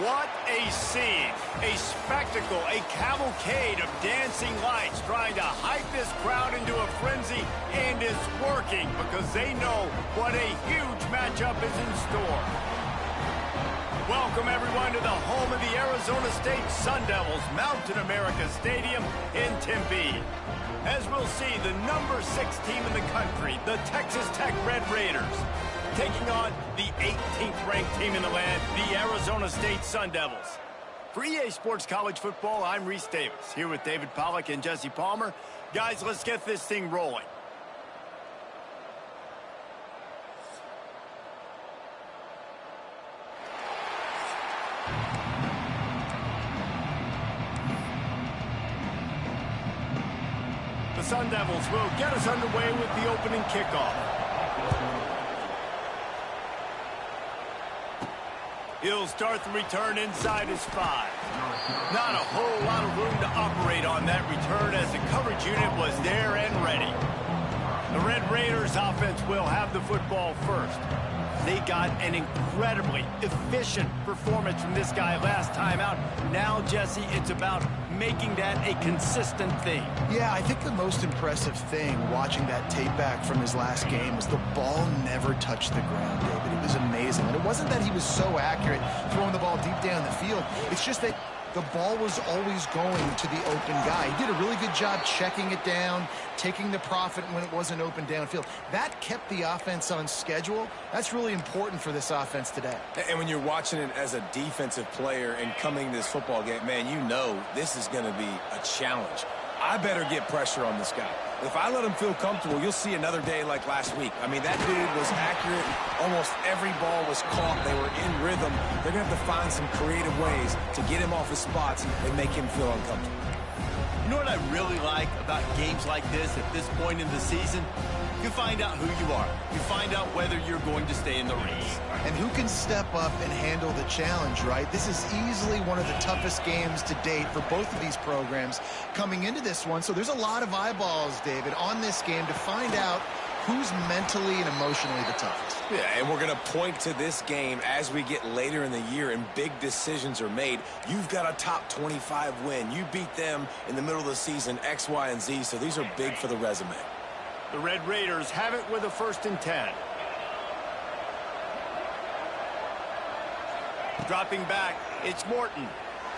What a scene, a spectacle, a cavalcade of dancing lights trying to hype this crowd into a frenzy, and it's working because they know what a huge matchup is in store. Welcome everyone to the home of the Arizona State Sun Devils, Mountain America Stadium in Tempe. As we'll see, the number 6 team in the country, the Texas Tech Red Raiders, taking on the 18th ranked team in the land, the Arizona State Sun Devils. For EA Sports College Football, I'm Reese Davis, here with David Pollack and Jesse Palmer. Guys, let's get this thing rolling. The Sun Devils will get us underway with the opening kickoff. He'll start the return inside his 5. Not a whole lot of room to operate on that return as the coverage unit was there and ready. The Red Raiders offense will have the football first. They got an incredibly efficient performance from this guy last time out. Now, Jesse, it's about making that a consistent thing. Yeah, I think the most impressive thing watching that tape back from his last game was the ball never touched the ground, David. It was amazing. And it wasn't that he was so accurate throwing the ball deep down the field. It's just that the ball was always going to the open guy. He did a really good job checking it down, taking the profit when it wasn't open downfield. That kept the offense on schedule. That's really important for this offense today. And when you're watching it as a defensive player and coming to this football game, man, you know this is going to be a challenge. I better get pressure on this guy. If I let him feel comfortable, you'll see another day like last week. I mean, that dude was accurate. Almost every ball was caught. They were in rhythm. They're going to have to find some creative ways to get him off his spots and make him feel uncomfortable. You know what I really like about games like this at this point in the season? You find out who you are. You find out whether you're going to stay in the race. And who can step up and handle the challenge, right? This is easily one of the toughest games to date for both of these programs coming into this one. So there's a lot of eyeballs, David, on this game to find out who's mentally and emotionally the toughest. Yeah, and we're going to point to this game as we get later in the year and big decisions are made. You've got a top 25 win. You beat them in the middle of the season, X, Y, and Z, so these are big for the resume. The Red Raiders have it with a 1st and 10. Dropping back, it's Morton.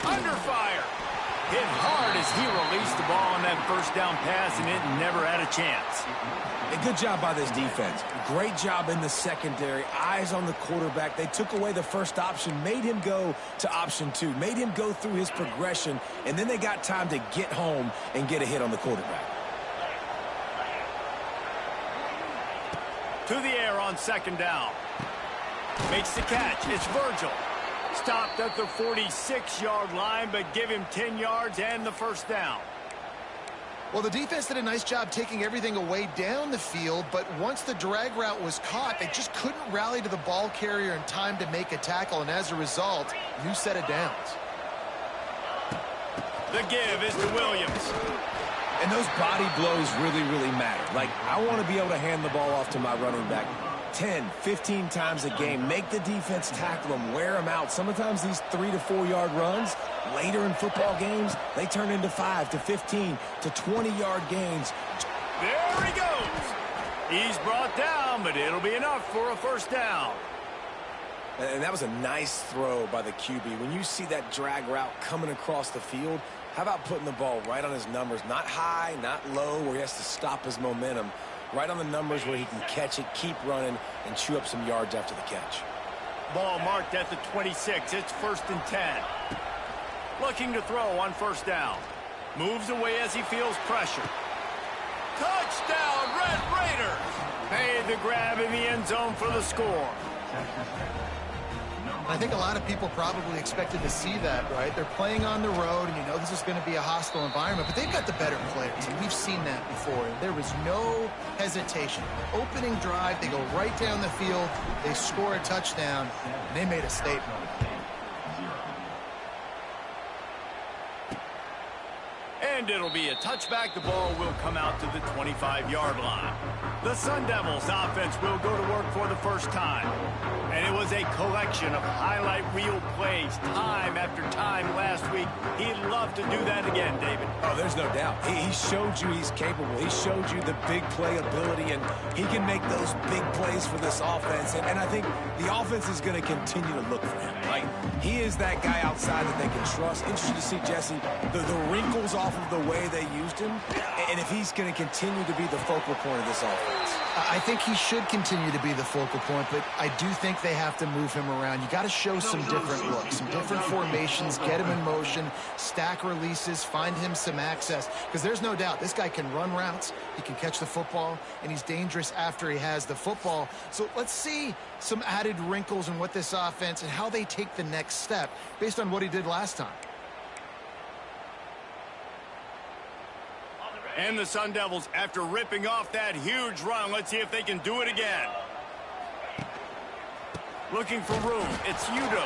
Under fire. Hit hard as he released the ball on that first down pass, and it never had a chance. A good job by this defense. Great job in the secondary. Eyes on the quarterback. They took away the first option, made him go to option 2, made him go through his progression, and then they got time to get home and get a hit on the quarterback. To the air on 2nd down. Makes the catch. It's Virgil. Stopped at the 46-yard line, but give him 10 yards and the 1st down. Well, the defense did a nice job taking everything away down the field, but once the drag route was caught, they just couldn't rally to the ball carrier in time to make a tackle, and as a result, new set of downs. The give is to Williams. And those body blows really, really matter. Like, I want to be able to hand the ball off to my running back 10, 15 times a game. Make the defense tackle them, wear them out. Sometimes these 3 to 4 yard runs, later in football games, they turn into 5 to 15 to 20-yard gains. There he goes. He's brought down, but it'll be enough for a 1st down. And that was a nice throw by the QB. When you see that drag route coming across the field, how about putting the ball right on his numbers? Not high, not low, where he has to stop his momentum. Right on the numbers where he can catch it, keep running, and chew up some yards after the catch. Ball marked at the 26. It's 1st and 10. Looking to throw on 1st down. Moves away as he feels pressure. Touchdown, Red Raiders! Made the grab in the end zone for the score. I think a lot of people probably expected to see that, right? They're playing on the road, and you know this is going to be a hostile environment, but they've got the better players, and we've seen that before. And there was no hesitation. Opening drive, they go right down the field, they score a touchdown, and they made a statement. And it'll be a touchback. The ball will come out to the 25-yard line. The Sun Devils offense will go to work for the first time. And it was a collection of highlight reel plays time after time last week. He'd love to do that again, David. Oh, there's no doubt. He showed you he's capable. He showed you the big play ability, and he can make those big plays for this offense. And I think the offense is going to continue to look for him. Like, he is that guy outside that they can trust. Interesting to see, Jesse, the wrinkles off of the way they used him, and if he's going to continue to be the focal point of this offense. I think he should continue to be the focal point, but I do think they have to move him around. You got to show some different looks, some different formations, get him in motion, stack releases, find him some access, because there's no doubt this guy can run routes, he can catch the football, and he's dangerous after he has the football. So let's see some added wrinkles in what this offense and how they take the next step based on what he did last time. And the Sun Devils, after ripping off that huge run, let's see if they can do it again. Looking for room, it's Udo.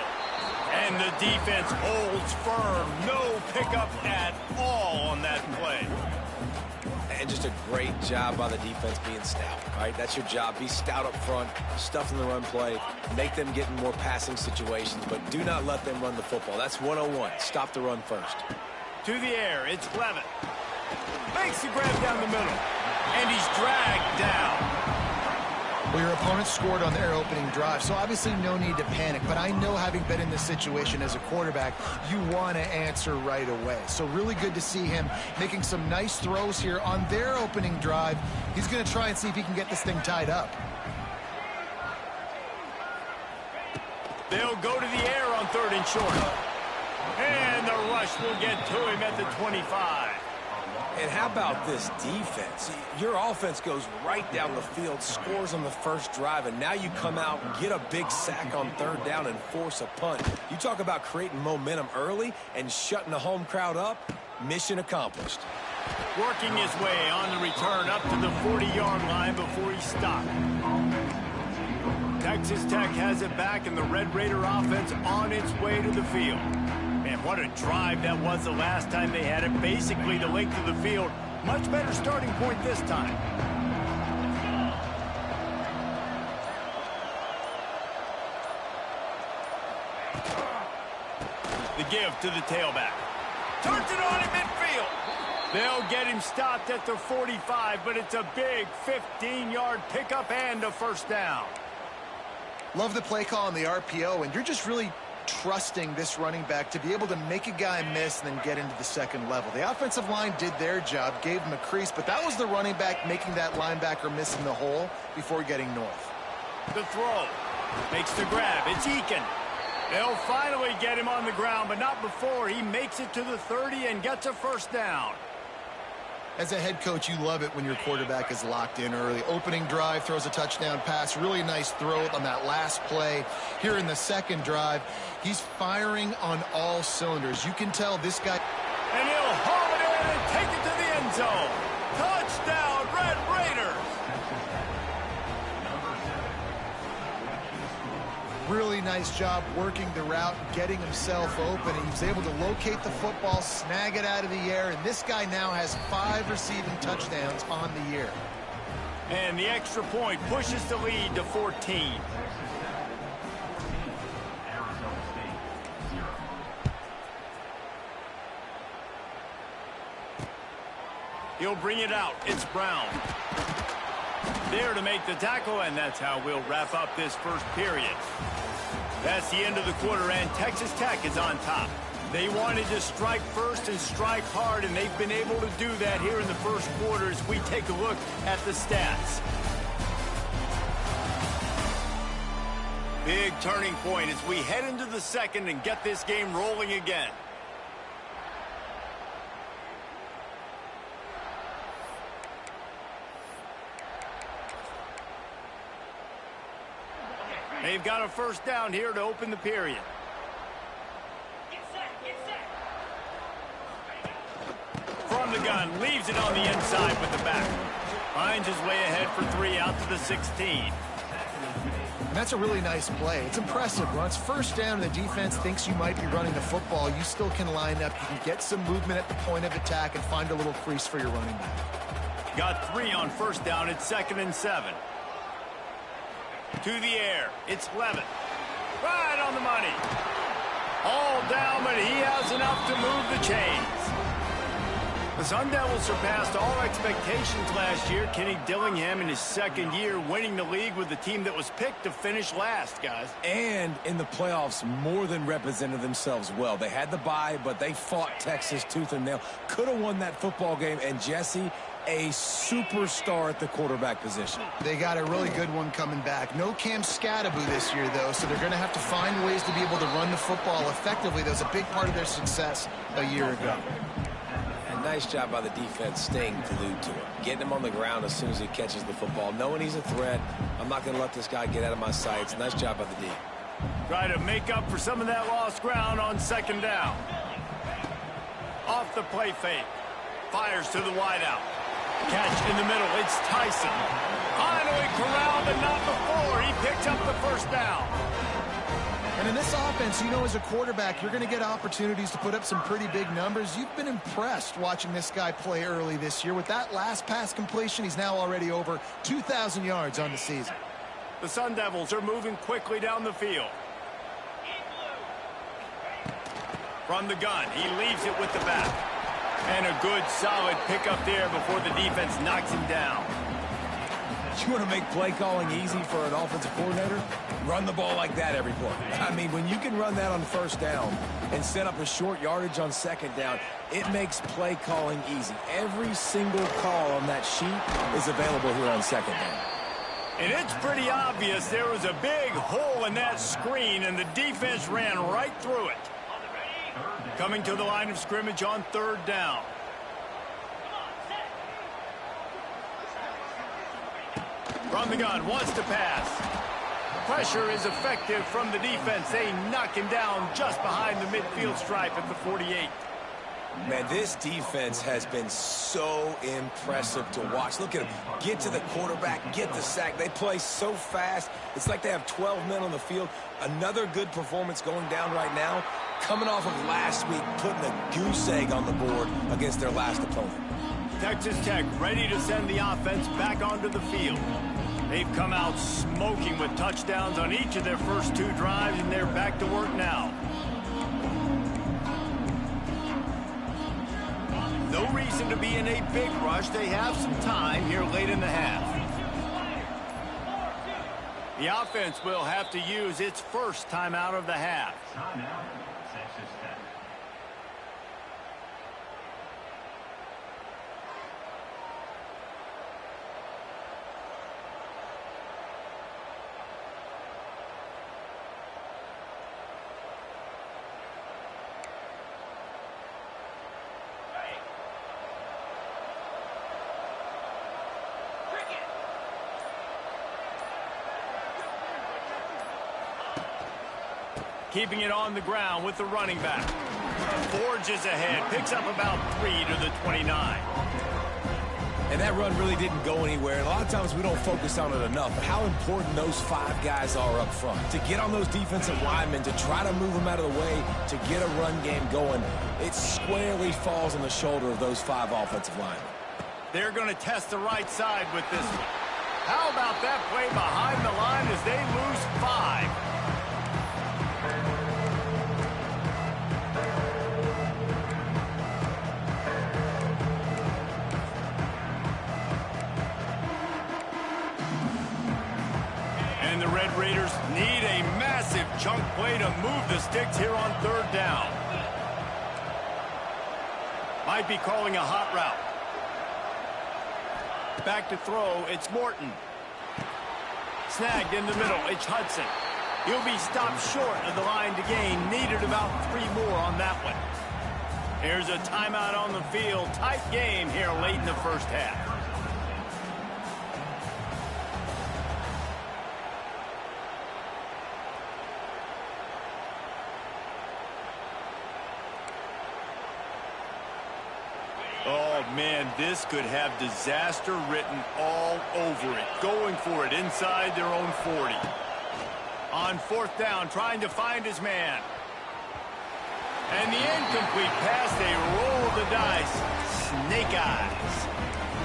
And the defense holds firm. No pickup at all on that play. And just a great job by the defense being stout, right? That's your job. Be stout up front, stuff in the run play, make them get in more passing situations, but do not let them run the football. That's 101. Stop the run first. To the air, it's Levitt. Makes the grab down the middle. And he's dragged down. Well, your opponent scored on their opening drive, so obviously no need to panic. But I know, having been in this situation as a quarterback, you want to answer right away. So really good to see him making some nice throws here on their opening drive. He's going to try and see if he can get this thing tied up. They'll go to the air on 3rd and short. And the rush will get to him at the 25. And how about this defense? Your offense goes right down the field, scores on the first drive, and now you come out and get a big sack on 3rd down and force a punt. You talk about creating momentum early and shutting the home crowd up. Mission accomplished. Working his way on the return up to the 40-yard line before he stopped. Texas Tech has it back, and the Red Raider offense on its way to the field. Man, what a drive that was the last time they had it. Basically the length of the field. Much better starting point this time. The give to the tailback. Turns it on in midfield. They'll get him stopped at the 45, but it's a big 15-yard pickup and a first down. Love the play call on the RPO, and you're just really trusting this running back to be able to make a guy miss and then get into the second level. The offensive line did their job, gave him a crease, but that was the running back making that linebacker miss in the hole before getting north. The throw. Makes the grab. It's Eakin. They'll finally get him on the ground, but not before he makes it to the 30 and gets a first down. As a head coach, you love it when your quarterback is locked in early. Opening drive, throws a touchdown pass. Really nice throw on that last play. Here in the second drive, he's firing on all cylinders. You can tell this guy. And he'll haul it in and take it to the end zone. Touchdown, Red Raiders. Really nice job working the route, getting himself open. And he was able to locate the football, snag it out of the air, and this guy now has 5 receiving touchdowns on the year. And the extra point pushes the lead to 14. He'll bring it out. It's Brown. There to make the tackle, and that's how we'll wrap up this first period. That's the end of the quarter, and Texas Tech is on top. They wanted to strike first and strike hard, and they've been able to do that here in the first quarter as we take a look at the stats. Big turning point as we head into the second and get this game rolling again. They've got a first down here to open the period. From the gun, leaves it on the inside with the back. Finds his way ahead for 3 out to the 16. And that's a really nice play. It's impressive. When it's first down and the defense thinks you might be running the football, you still can line up. You can get some movement at the point of attack and find a little crease for your running back. Got 3 on first down. It's 2nd and 7. To the air, it's Levitt. Right on the money. All down, but he has enough to move the chains. The Sun Devils surpassed all expectations last year. Kenny Dillingham in his second year winning the league with the team that was picked to finish last, guys. And in the playoffs, more than represented themselves well. They had the bye, but they fought Texas tooth and nail. Could have won that football game. And Jesse, a superstar at the quarterback position. They got a really good one coming back. No Cam Scattaboo this year, though, so they're going to have to find ways to be able to run the football effectively. That was a big part of their success a year ago. Nice job by the defense staying glued to him. Getting him on the ground as soon as he catches the football. Knowing he's a threat, I'm not going to let this guy get out of my sights. Nice job by the D. Try to make up for some of that lost ground on second down. Off the play fake. Fires to the wideout. Catch in the middle. It's Tyson. Finally corralled, but not before. He picks up the first down. And in this offense, you know, as a quarterback, you're going to get opportunities to put up some pretty big numbers. You've been impressed watching this guy play early this year. With that last pass completion, he's now already over 2,000 yards on the season. The Sun Devils are moving quickly down the field. From the gun, he leaves it with the back. And a good, solid pickup there before the defense knocks him down. You want to make play calling easy for an offensive coordinator? Run the ball like that every play. I mean, when you can run that on first down and set up a short yardage on second down, it makes play calling easy. Every single call on that sheet is available here on second down. And it's pretty obvious there was a big hole in that screen, and the defense ran right through it. Coming to the line of scrimmage on third down. From the gun, wants to pass. Pressure is effective from the defense. They knock him down just behind the midfield stripe at the 48. Man, this defense has been so impressive to watch. Look at them. Get to the quarterback, get the sack. They play so fast. It's like they have 12 men on the field. Another good performance going down right now. Coming off of last week, putting a goose egg on the board against their last opponent. Texas Tech ready to send the offense back onto the field. They've come out smoking with touchdowns on each of their first two drives, and they're back to work now. No reason to be in a big rush. They have some time here late in the half. The offense will have to use its first timeout of the half. Keeping it on the ground with the running back. Forges ahead, picks up about 3 to the 29. And that run really didn't go anywhere. And a lot of times we don't focus on it enough. But how important those 5 guys are up front. To get on those defensive linemen, to try to move them out of the way, to get a run game going, it squarely falls on the shoulder of those 5 offensive linemen. They're going to test the right side with this one. How about that play behind the line as they lose 5? And the Red Raiders need a massive chunk play to move the sticks here on third down. Might be calling a hot route. Back to throw, it's Morton. Snagged in the middle, it's Hudson. He'll be stopped short of the line to gain. Needed about 3 more on that one. Here's a timeout on the field. Tight game here late in the first half. Oh, man, this could have disaster written all over it. Going for it inside their own 40. On fourth down, trying to find his man. And the incomplete pass, they roll the dice. Snake eyes.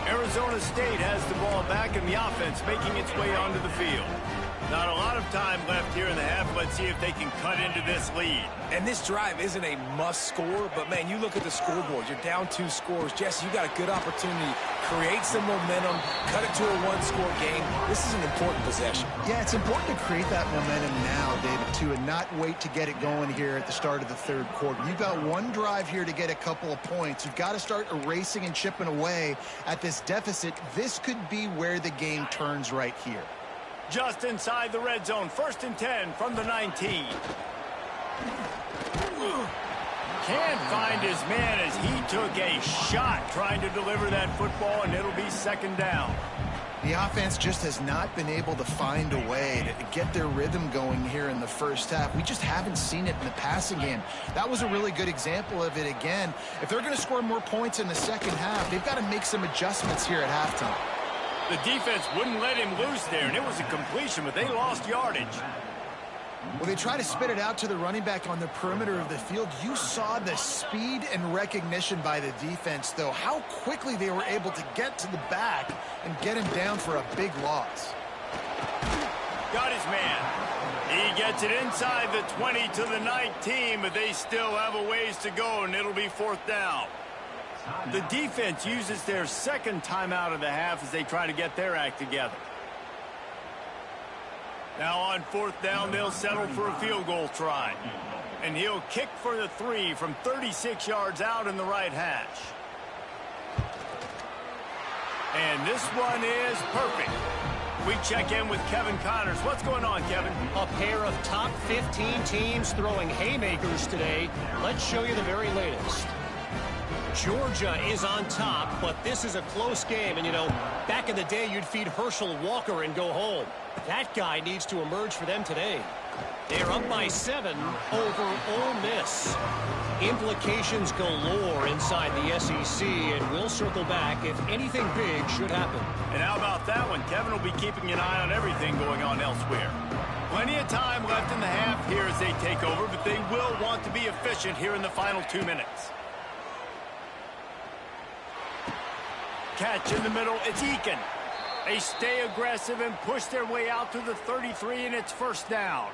Arizona State has the ball back in the offense, making its way onto the field. Not a lot of time left here in the half. Let's see if they can cut into this lead. And this drive isn't a must score, but, man, you look at the scoreboard. You're down 2 scores. Jesse, you got a good opportunity. Create some momentum. Cut it to a 1-score game. This is an important possession. Yeah, it's important to create that momentum now, David, too, and not wait to get it going here at the start of the third quarter. You've got one drive here to get a couple of points. You've got to start erasing and chipping away at this deficit. This could be where the game turns right here. Just inside the red zone, 1st and 10 from the 19. Can't find his man as he took a shot trying to deliver that football, and it'll be 2nd down. The offense just has not been able to find a way to get their rhythm going here in the first half. We just haven't seen it in the passing game. That was a really good example of it again. If they're going to score more points in the second half, they've got to make some adjustments here at halftime. The defense wouldn't let him loose there, and it was a completion, but they lost yardage. Well, they try to spit it out to the running back on the perimeter of the field. You saw the speed and recognition by the defense, though. How quickly they were able to get to the back and get him down for a big loss. Got his man. He gets it inside the 20 to the 19, but they still have a ways to go, and it'll be 4th down. The defense uses their 2nd timeout of the half as they try to get their act together. Now on 4th down, they'll settle for a field goal try. And he'll kick for the 3 from 36 yards out in the right hash. And this one is perfect. We check in with Kevin Connors. What's going on, Kevin? A pair of top 15 teams throwing haymakers today. Let's show you the very latest. Georgia is on top, but this is a close game. And, you know, back in the day, you'd feed Herschel Walker and go home. That guy needs to emerge for them today. They're up by 7 over Ole Miss. Implications galore inside the SEC, and we'll circle back if anything big should happen. And how about that one? Kevin will be keeping an eye on everything going on elsewhere. Plenty of time left in the half here as they take over, but they will want to be efficient here in the final 2 minutes. Catch in the middle, it's Eakin. They stay aggressive and push their way out to the 33, and it's 1st down.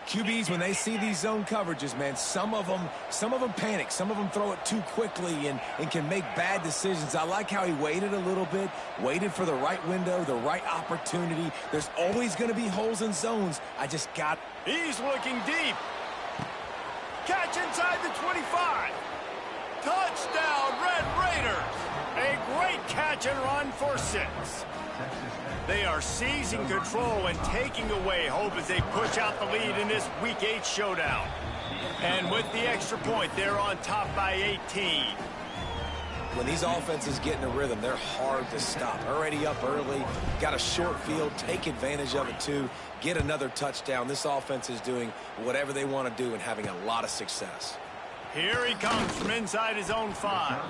QBs, when they see these zone coverages, man, some of them panic. Some of them throw it too quickly and can make bad decisions. I like how he waited a little bit, waited for the right window, the right opportunity. There's always going to be holes in zones. He's looking deep. Catch inside the 25. Touchdown, Red Raiders. A great catch and run for 6. They are seizing control and taking away hope as they push out the lead in this Week 8 showdown. And with the extra point, they're on top by 18. When these offenses get in a rhythm, they're hard to stop. Already up early, got a short field, take advantage of it too, get another touchdown. This offense is doing whatever they want to do and having a lot of success. Here he comes from inside his own 5.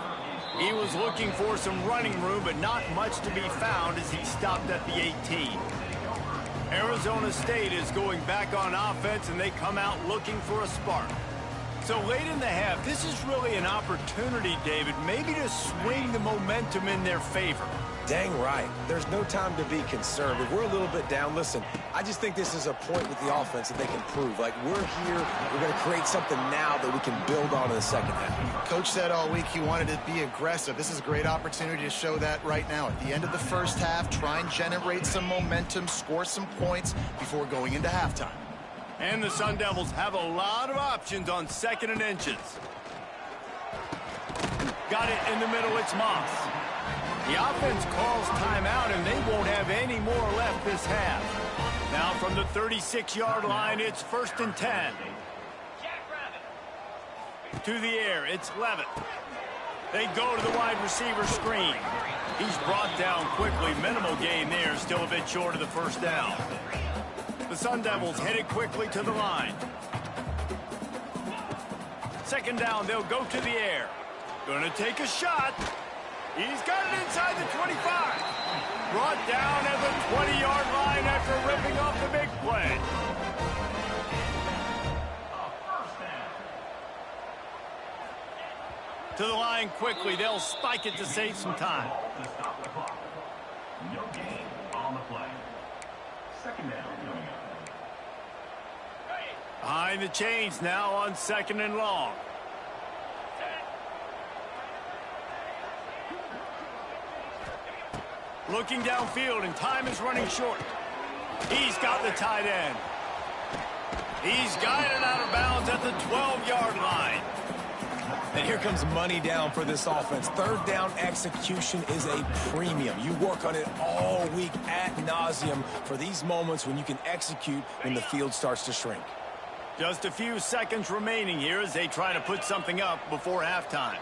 He was looking for some running room, but not much to be found as he stopped at the 18. Arizona State is going back on offense, and they come out looking for a spark. So late in the half, this is really an opportunity, David, maybe to swing the momentum in their favor. Dang right. There's no time to be concerned. If we're a little bit down, listen, I just think this is a point with the offense that they can prove. Like, we're here, we're going to create something now that we can build on in the second half. Coach said all week he wanted to be aggressive. This is a great opportunity to show that right now. At the end of the first half, try and generate some momentum, score some points before going into halftime. And the Sun Devils have a lot of options on 2nd and inches. Got it in the middle, it's Moss. The offense calls timeout, and they won't have any more left this half. Now from the 36-yard line, it's 1st and 10. To the air, it's Levitt. They go to the wide receiver screen. He's brought down quickly. Minimal gain there, still a bit short of the 1st down. The Sun Devils headed quickly to the line. 2nd down, they'll go to the air. Gonna take a shot. He's got it inside the 25. Brought down at the 20-yard line after ripping off the big play. To the line quickly. They'll spike it to save some time. To stop the clock. No gain on the play. Second down coming up. Behind the chains now on 2nd and long. Looking downfield, and time is running short. He's got the tight end. He's guided out of bounds at the 12-yard line. And here comes money down for this offense. Third down execution is a premium. You work on it all week ad nauseum for these moments when you can execute when the field starts to shrink. Just a few seconds remaining here as they try to put something up before halftime.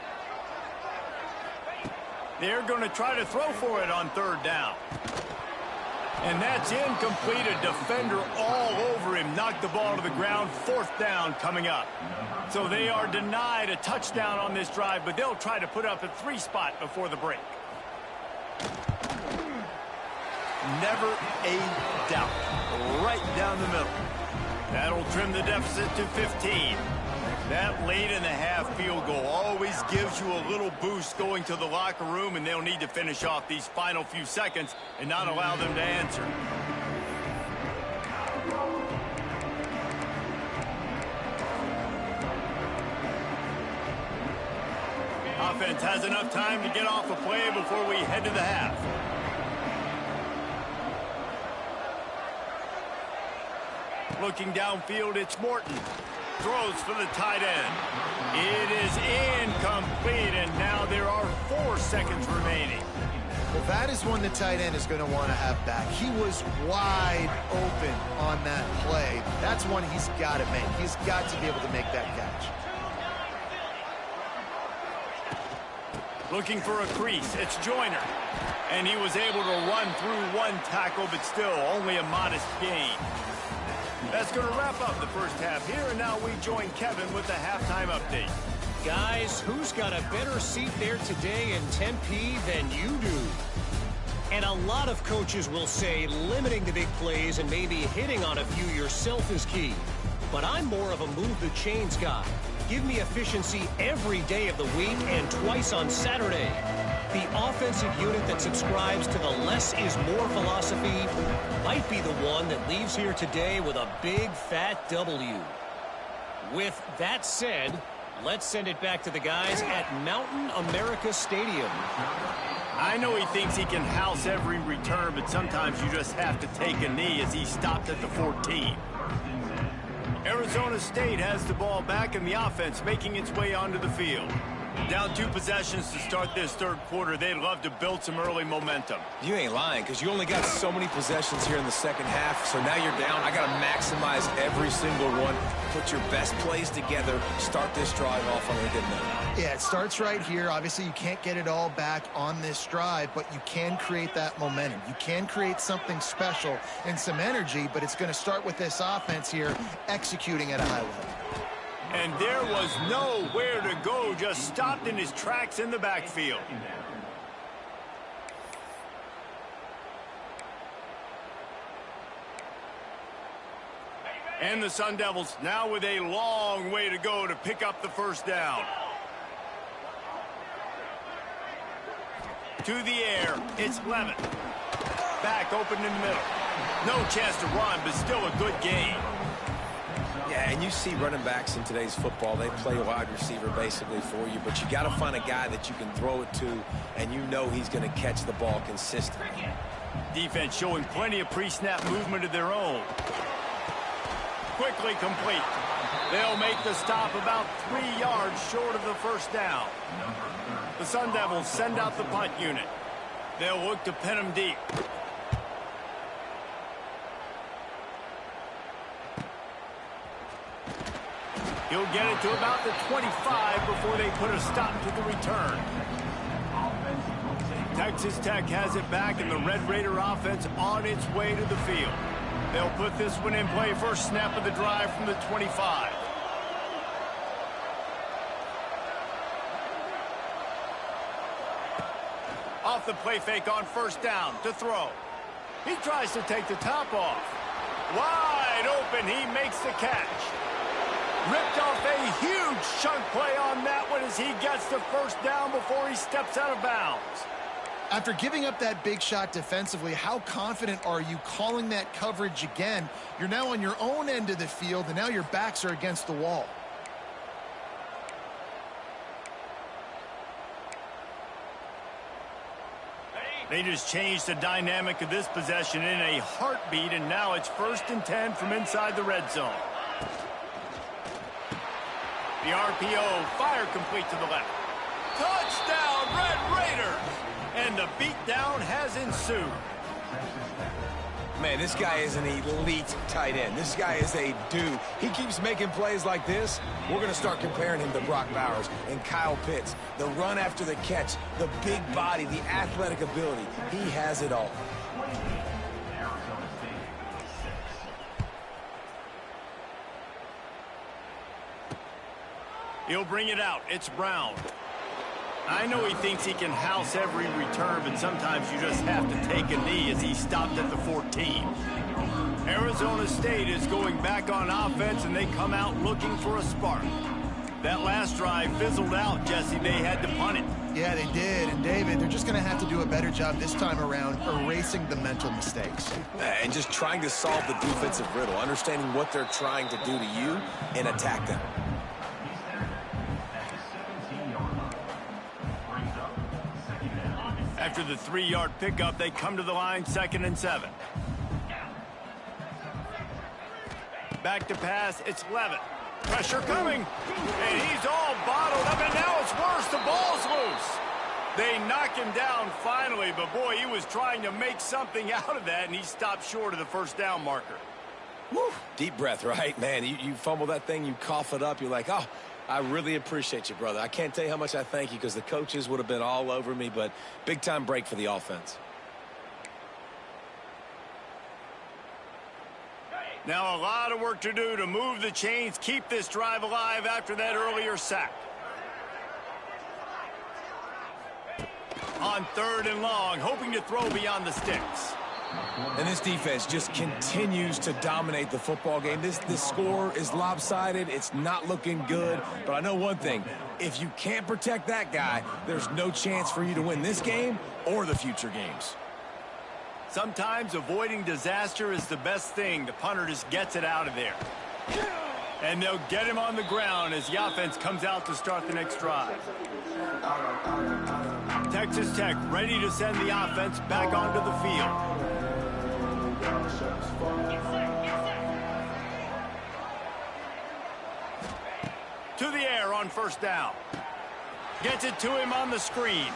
They're going to try to throw for it on 3rd down. And that's incomplete. A defender all over him. Knocked the ball to the ground. 4th down coming up. So they are denied a touchdown on this drive, but they'll try to put up a 3 spot before the break. Never a doubt. Right down the middle. That'll trim the deficit to 15. That late in the half field goal always gives you a little boost going to the locker room, and they'll need to finish off these final few seconds and not allow them to answer. Offense has enough time to get off a play before we head to the half. Looking downfield, it's Morton. Throws for the tight end. It is incomplete, and now there are 4 seconds remaining. Well, that is one the tight end is going to want to have back. He was wide open on that play. That's one he's got to make. He's got to be able to make that catch. Looking for a crease, it's Joyner. And he was able to run through 1 tackle, but still only a modest gain. That's going to wrap up the first half here, and now we join Kevin with the halftime update. Guys, who's got a better seat there today in Tempe than you do? And a lot of coaches will say limiting the big plays and maybe hitting on a few yourself is key. But I'm more of a move the chains guy. Give me efficiency every day of the week and twice on Saturday. The offensive unit that subscribes to the less is more philosophy might be the one that leaves here today with a big fat W. With that said, let's send it back to the guys at Mountain America Stadium. I know he thinks he can house every return, but sometimes you just have to take a knee as he stopped at the 14. Arizona State has the ball back, and the offense making its way onto the field. Down 2 possessions to start this 3rd quarter. They'd love to build some early momentum. You ain't lying, because you only got so many possessions here in the 2nd half, so now you're down. I got to maximize every single one. Put your best plays together. Start this drive off on a good note. Yeah, it starts right here. Obviously, you can't get it all back on this drive, but you can create that momentum. You can create something special and some energy, but it's going to start with this offense here executing at a high level. And there was nowhere to go, just stopped in his tracks in the backfield. And the Sun Devils now with a long way to go to pick up the 1st down. To the air, it's Levin. Back open in the middle. No chance to run, but still a good gain. Yeah, and you see running backs in today's football, they play wide receiver basically for you, but you got to find a guy that you can throw it to, and you know he's going to catch the ball consistently. Defense showing plenty of pre-snap movement of their own. Quickly complete. They'll make the stop about 3 yards short of the 1st down. The Sun Devils send out the punt unit. They'll look to pin them deep. He'll get it to about the 25 before they put a stop to the return. Texas Tech has it back, and the Red Raider offense on its way to the field. They'll put this one in play. First snap of the drive from the 25. Off the play fake on 1st down to throw. He tries to take the top off. Wide open, he makes the catch. Ripped off a huge chunk play on that one as he gets the first down before he steps out of bounds. After giving up that big shot defensively, how confident are you calling that coverage again? You're now on your own end of the field, and now your backs are against the wall. They just changed the dynamic of this possession in a heartbeat, and now it's 1st and 10 from inside the red zone. The RPO, fire complete to the left. Touchdown, Red Raiders! And the beatdown has ensued. Man, this guy is an elite tight end. This guy is a dude. He keeps making plays like this. We're going to start comparing him to Brock Bowers and Kyle Pitts. The run after the catch, the big body, the athletic ability. He has it all. He'll bring it out. It's Brown. I know he thinks he can house every return, but sometimes you just have to take a knee as he stopped at the 14. Arizona State is going back on offense, and they come out looking for a spark. That last drive fizzled out, Jesse. They had to punt it. Yeah, they did. And, David, they're just going to have to do a better job this time around erasing the mental mistakes. And just trying to solve the defensive riddle, understanding what they're trying to do to you and attack them. After the 3-yard pickup, they come to the line, 2nd and 7. Back to pass, it's Levitt. Pressure coming, and he's all bottled up, and now it's worse. The ball's loose. They knock him down finally, but boy, he was trying to make something out of that, and he stopped short of the 1st down marker. Woo. Deep breath, right? Man, you fumble that thing, you cough it up, you're like, oh, I really appreciate you, brother. I can't tell you how much I thank you because the coaches would have been all over me, but big-time break for the offense. Now a lot of work to do to move the chains, keep this drive alive after that earlier sack. On 3rd and long, hoping to throw beyond the sticks. And this defense just continues to dominate the football game. This score is lopsided. It's not looking good. But I know one thing. If you can't protect that guy, there's no chance for you to win this game or the future games. Sometimes avoiding disaster is the best thing. The punter just gets it out of there. And they'll get him on the ground as the offense comes out to start the next drive. Texas Tech ready to send the offense back onto the field. To the air on 1st down. Gets it to him on the screen.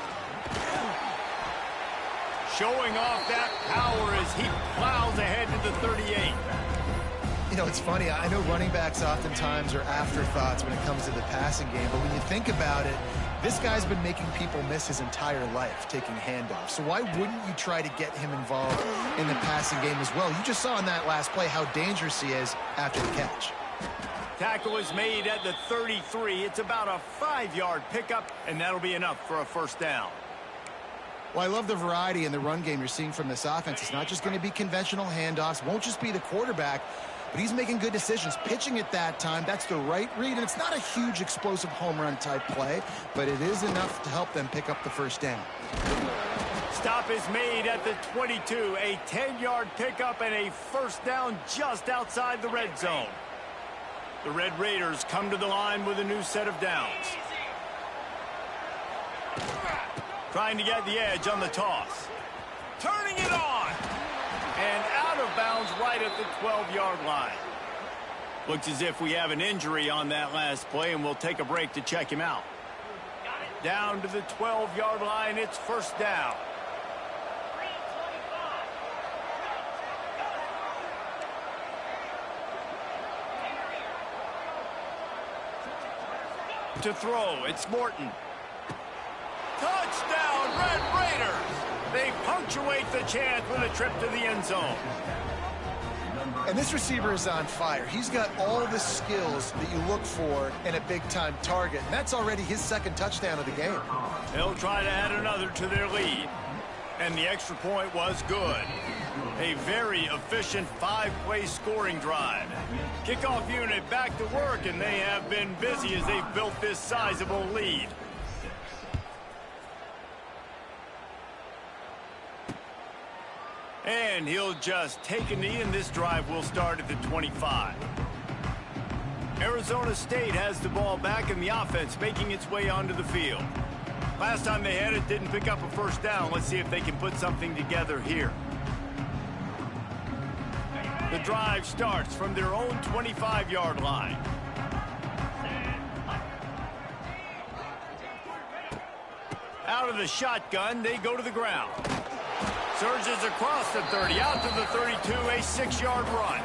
Showing off that power as he plows ahead to the 38. You know, it's funny. I know running backs oftentimes are afterthoughts when it comes to the passing game, but when you think about it, this guy's been making people miss his entire life taking handoffs. So why wouldn't you try to get him involved in the passing game as well? You just saw in that last play how dangerous he is after the catch. Tackle is made at the 33. It's about a 5-yard pickup, and that'll be enough for a 1st down. Well, I love the variety in the run game you're seeing from this offense. It's not just going to be conventional handoffs. Won't just be the quarterback, but he's making good decisions. Pitching at that time, that's the right read. And it's not a huge explosive home run type play, but it is enough to help them pick up the 1st down. Stop is made at the 22. A 10-yard pickup and a 1st down just outside the red zone. The Red Raiders come to the line with a new set of downs. Trying to get the edge on the toss. Turning it on. And out of bounds right at the 12-yard line. Looks as if we have an injury on that last play, and we'll take a break to check him out. Down to the 12-yard line, it's 1st down. To throw, it's Morton. Touchdown, Red Raiders! They punctuate the chance with a trip to the end zone. And this receiver is on fire. He's got all the skills that you look for in a big-time target. And that's already his 2nd touchdown of the game. They'll try to add another to their lead. And the extra point was good. A very efficient 5-play scoring drive. Kickoff unit back to work, and they have been busy as they've built this sizable lead. And he'll just take a knee, and this drive will start at the 25. Arizona State has the ball back, and the offense making its way onto the field. Last time they had it, didn't pick up a first down. Let's see if they can put something together here. The drive starts from their own 25-yard line. Out of the shotgun, they go to the ground. Surges across the 30, out to the 32, a 6-yard run.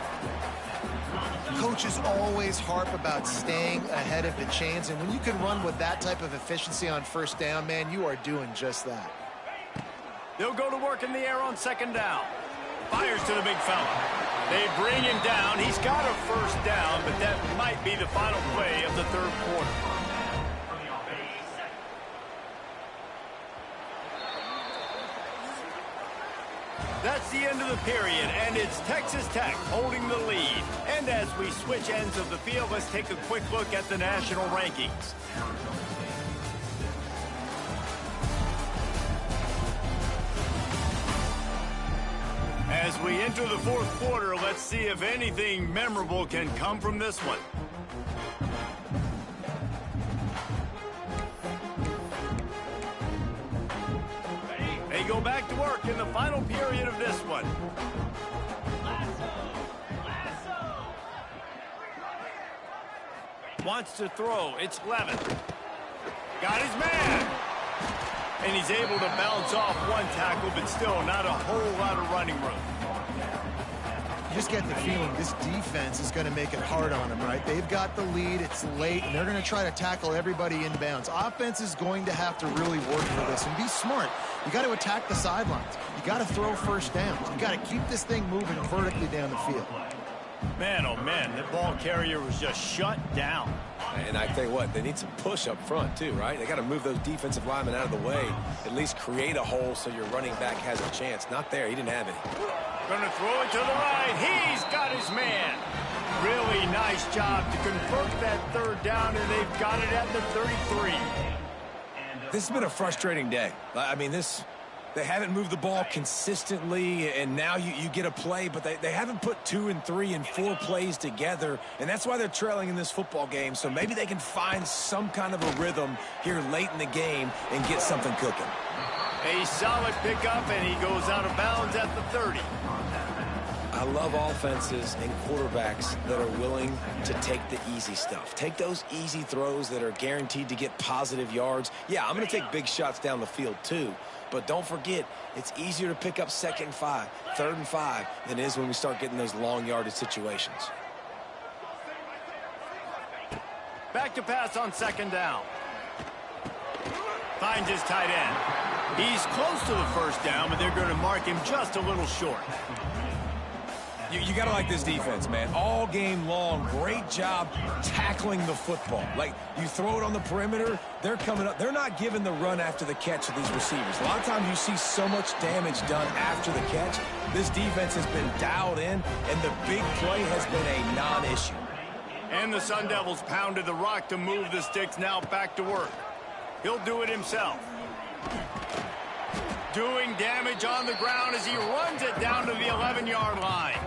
Coaches always harp about staying ahead of the chains, and when you can run with that type of efficiency on first down, man, you are doing just that. They'll go to work in the air on second down. Fires to the big fella. They bring him down. He's got a first down, but that might be the final play of the third quarter. That's the end of the period, and it's Texas Tech holding the lead. And as we switch ends of the field, let's take a quick look at the national rankings. As we enter the fourth quarter, let's see if anything memorable can come from this one. They go back to work in the final period of this one. Wants to throw. It's Levin. Got his man. And he's able to bounce off one tackle, but still not a whole lot of running room. You just get the feeling this defense is going to make it hard on them, right? They've got the lead, it's late, and they're going to try to tackle everybody inbounds. Offense is going to have to really work for this and be smart. You got to attack the sidelines. You got to throw first downs. You got to keep this thing moving vertically down the field. Man, oh man, the ball carrier was just shut down. And I tell you what, they need some push up front too, right? They got to move those defensive linemen out of the way, at least create a hole so your running back has a chance. Not there. He didn't have any. Going to throw it to the right. He's got his man. Really nice job to convert that third down, and they've got it at the 33. This has been a frustrating day. I mean, they haven't moved the ball consistently, and now you get a play, but they haven't put 2 and 3 and 4 plays together, and that's why they're trailing in this football game. So maybe they can find some kind of a rhythm here late in the game and get something cooking. A solid pickup, and he goes out of bounds at the 30. I love offenses and quarterbacks that are willing to take the easy stuff. Take those easy throws that are guaranteed to get positive yards. Yeah, I'm going to take big shots down the field too. But don't forget, it's easier to pick up 2nd and 5, 3rd and 5 than it is when we start getting those long yardage situations. Back to pass on second down. Finds his tight end. He's close to the first down, but they're going to mark him just a little short. You got to like this defense, man. All game long, great job tackling the football. Like, you throw it on the perimeter, they're coming up. They're not giving the run after the catch to these receivers. A lot of times you see so much damage done after the catch. This defense has been dialed in, and the big play has been a non-issue. And the Sun Devils pounded the rock to move the sticks. Now back to work. He'll do it himself. Doing damage on the ground as he runs it down to the 11-yard line.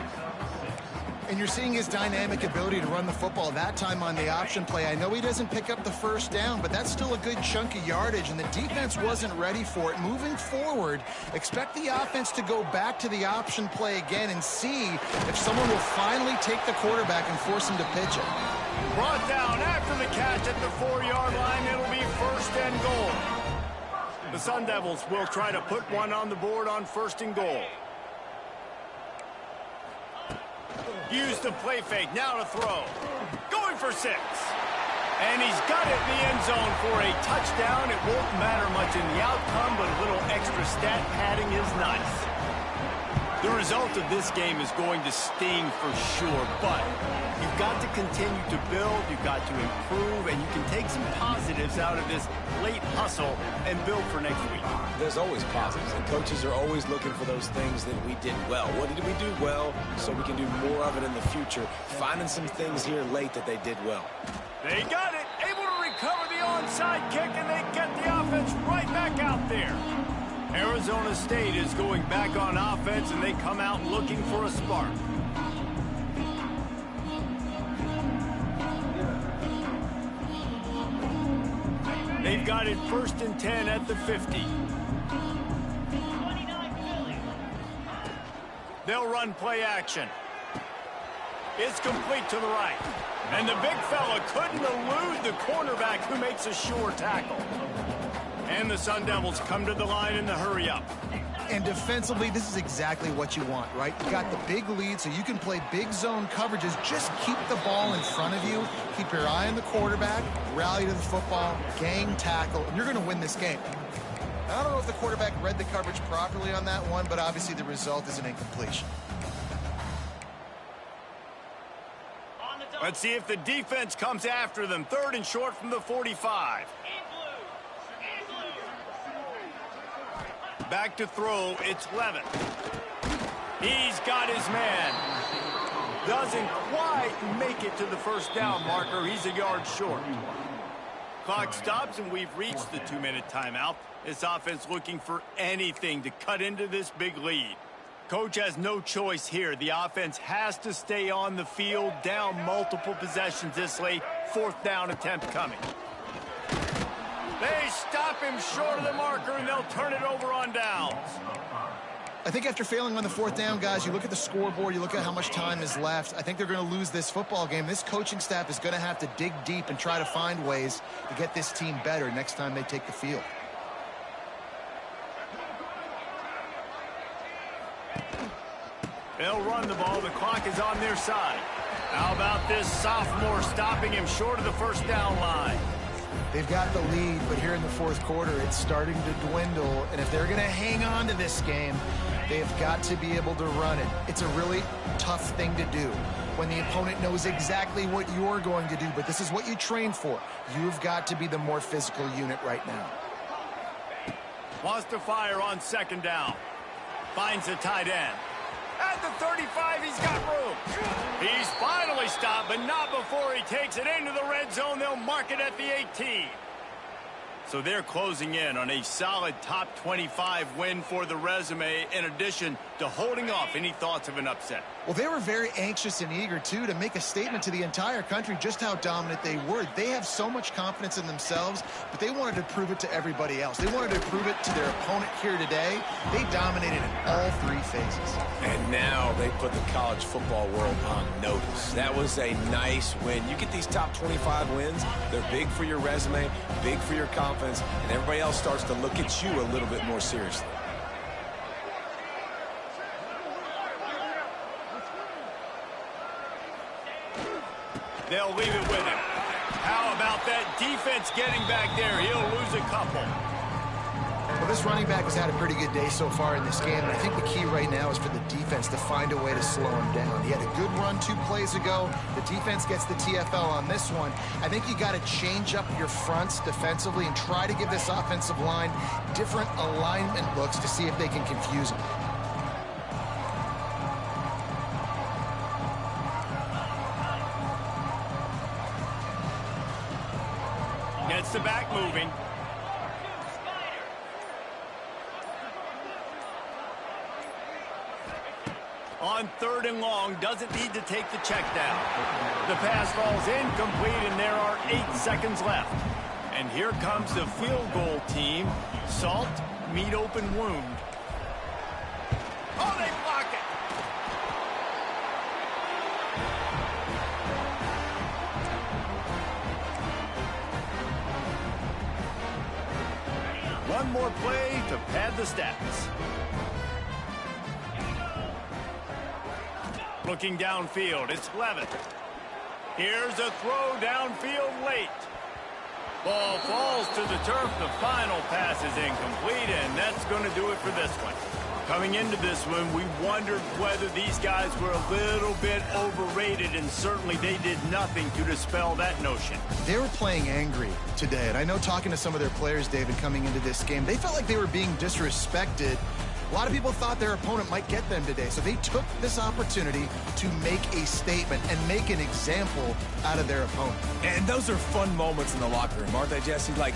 And you're seeing his dynamic ability to run the football that time on the option play. I know he doesn't pick up the first down, but that's still a good chunk of yardage, and the defense wasn't ready for it. Moving forward, expect the offense to go back to the option play again and see if someone will finally take the quarterback and force him to pitch it. Brought down after the catch at the 4-yard line. It'll be 1st and goal. The Sun Devils will try to put one on the board on 1st and goal. Use the play fake, now to throw. Going for 6. And he's got it in the end zone for a touchdown. It won't matter much in the outcome, but a little extra stat padding is nice. The result of this game is going to sting for sure, but you've got to continue to build, you've got to improve, and you can take some positives out of this late hustle and build for next week. There's always positives, and coaches are always looking for those things that we did well. What did we do well so we can do more of it in the future? Finding some things here late that they did well. They got it, able to recover the onside kick, and they get the offense right back out there. Arizona State is going back on offense, and they come out looking for a spark. They've got it 1st and 10 at the 50. They'll run play action. It's complete to the right. And the big fella couldn't elude the cornerback who makes a sure tackle. And the Sun Devils come to the line in the hurry-up. And defensively, this is exactly what you want, right? You got the big lead, so you can play big zone coverages. Just keep the ball in front of you. Keep your eye on the quarterback. Rally to the football. Gang tackle. And you're going to win this game. I don't know if the quarterback read the coverage properly on that one, but obviously the result is an incompletion. Let's see if the defense comes after them. 3rd and short from the 45. Back to throw, it's Levin. He's got his man. Doesn't quite make it to the 1st down marker. He's a yard short. Clock stops, and we've reached the 2-minute timeout. This offense looking for anything to cut into this big lead. Coach has no choice here. The offense has to stay on the field, down multiple possessions this late. 4th down attempt coming. They stop him short of the marker, and they'll turn it over on downs. I think after failing on the 4th down, guys, you look at the scoreboard, you look at how much time is left. I think they're going to lose this football game. This coaching staff is going to have to dig deep and try to find ways to get this team better next time they take the field. They'll run the ball. The clock is on their side. How about this sophomore stopping him short of the 1st down line? They've got the lead, but here in the 4th quarter, it's starting to dwindle. And if they're going to hang on to this game, they've got to be able to run it. It's a really tough thing to do when the opponent knows exactly what you're going to do, but this is what you train for. You've got to be the more physical unit right now. Wants to fire on 2nd down. Finds a tight end. At the 35, he's got room. He's finally stopped, but not before he takes it into the red zone. They'll mark it at the 18. So they're closing in on a solid top 25 win for the resume, in addition to holding off any thoughts of an upset. Well, they were very anxious and eager, too, to make a statement to the entire country just how dominant they were. They have so much confidence in themselves, but they wanted to prove it to everybody else. They wanted to prove it to their opponent here today. They dominated in all 3 phases. And now they put the college football world on notice. That was a nice win. You get these top 25 wins, they're big for your resume, big for your confidence, and everybody else starts to look at you a little bit more seriously. They'll leave it with him. How about that defense getting back there? He'll lose a couple. Well, this running back has had a pretty good day so far in this game, and I think the key right now is for the defense to find a way to slow him down. He had a good run 2 plays ago. The defense gets the TFL on this one. I think you got to change up your fronts defensively and try to give this offensive line different alignment looks to see if they can confuse him. Gets the back moving. On 3rd and long, doesn't need to take the check down. The pass falls incomplete, and there are 8 seconds left. And here comes the field goal team. Salt, meet open wound. Oh, they block it! One more play to pad the stats. Looking downfield, it's Levin. Here's a throw downfield late. Ball falls to the turf. The final pass is incomplete, and that's going to do it for this one. Coming into this one, we wondered whether these guys were a little bit overrated, and certainly they did nothing to dispel that notion. They were playing angry today, and I know talking to some of their players, David, coming into this game, they felt like they were being disrespected. A lot of people thought their opponent might get them today, so they took this opportunity to make a statement and make an example out of their opponent. And those are fun moments in the locker room, aren't they, Jesse? Like,